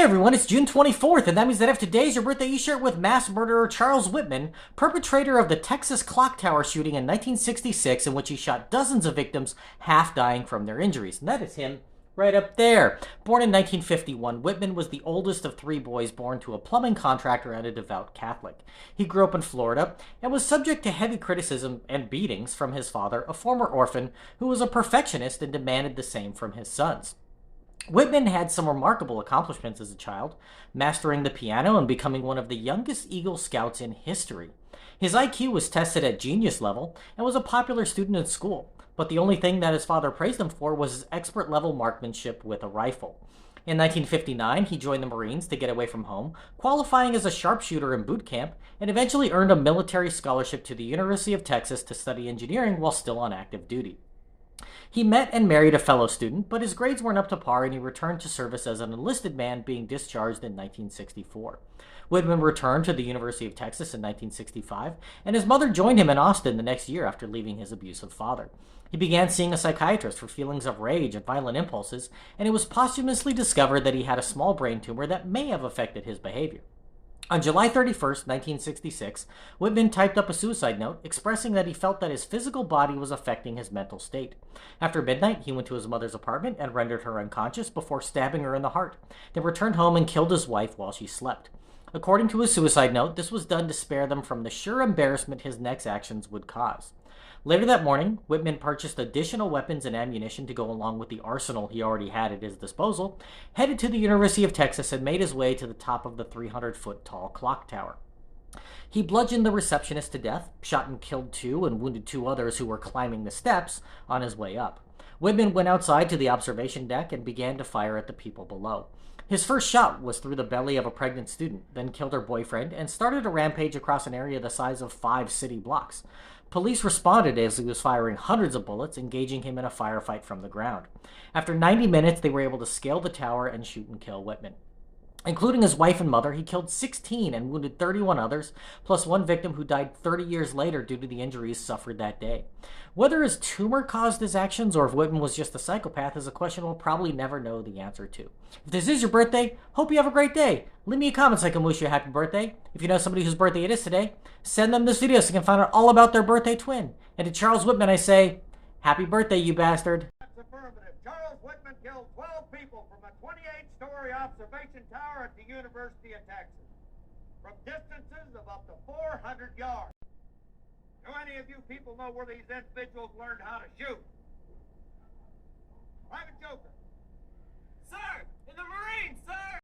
everyone, it's June 24th, and that means that if today's your birthday, you share it with mass murderer Charles Whitman, perpetrator of the Texas clock tower shooting in 1966, in which he shot dozens of victims, half dying from their injuries. And that is him right up there. Born in 1951, Whitman was the oldest of three boys born to a plumbing contractor and a devout Catholic. He grew up in Florida and was subject to heavy criticism and beatings from his father, a former orphan who was a perfectionist and demanded the same from his sons. Whitman had some remarkable accomplishments as a child, mastering the piano and becoming one of the youngest Eagle Scouts in history. His IQ was tested at genius level and was a popular student in school, but the only thing that his father praised him for was his expert-level marksmanship with a rifle. In 1959, he joined the Marines to get away from home, qualifying as a sharpshooter in boot camp, and eventually earned a military scholarship to the University of Texas to study engineering while still on active duty. He met and married a fellow student, but his grades weren't up to par and he returned to service as an enlisted man, being discharged in 1964. Whitman returned to the University of Texas in 1965, and his mother joined him in Austin the next year after leaving his abusive father. He began seeing a psychiatrist for feelings of rage and violent impulses, and it was posthumously discovered that he had a small brain tumor that may have affected his behavior. On July 31st, 1966, Whitman typed up a suicide note expressing that he felt that his physical body was affecting his mental state. After midnight, he went to his mother's apartment and rendered her unconscious before stabbing her in the heart, then returned home and killed his wife while she slept. According to his suicide note, this was done to spare them from the sure embarrassment his next actions would cause. Later that morning, Whitman purchased additional weapons and ammunition to go along with the arsenal he already had at his disposal, headed to the University of Texas, and made his way to the top of the 300-foot tall clock tower. He bludgeoned the receptionist to death, shot and killed two, and wounded two others who were climbing the steps on his way up. Whitman went outside to the observation deck and began to fire at the people below. His first shot was through the belly of a pregnant student, then killed her boyfriend, and started a rampage across an area the size of 5 city blocks. Police responded as he was firing hundreds of bullets, engaging him in a firefight from the ground. After 90 minutes, they were able to scale the tower and shoot and kill Whitman. Including his wife and mother, he killed 16 and wounded 31 others, plus one victim who died 30 years later due to the injuries suffered that day. Whether his tumor caused his actions or if Whitman was just a psychopath is a question we'll probably never know the answer to. If this is your birthday, hope you have a great day. Leave me a comment so I can wish you a happy birthday. If you know somebody whose birthday it is today, send them this video so you can find out all about their birthday twin. And to Charles Whitman, I say, happy birthday, you bastard. Charles Whitman killed 12 people from a 28-story observation tower at the University of Texas, from distances of up to 400 yards. Do any of you people know where these individuals learned how to shoot? Private Joker. Sir, in the Marines, sir!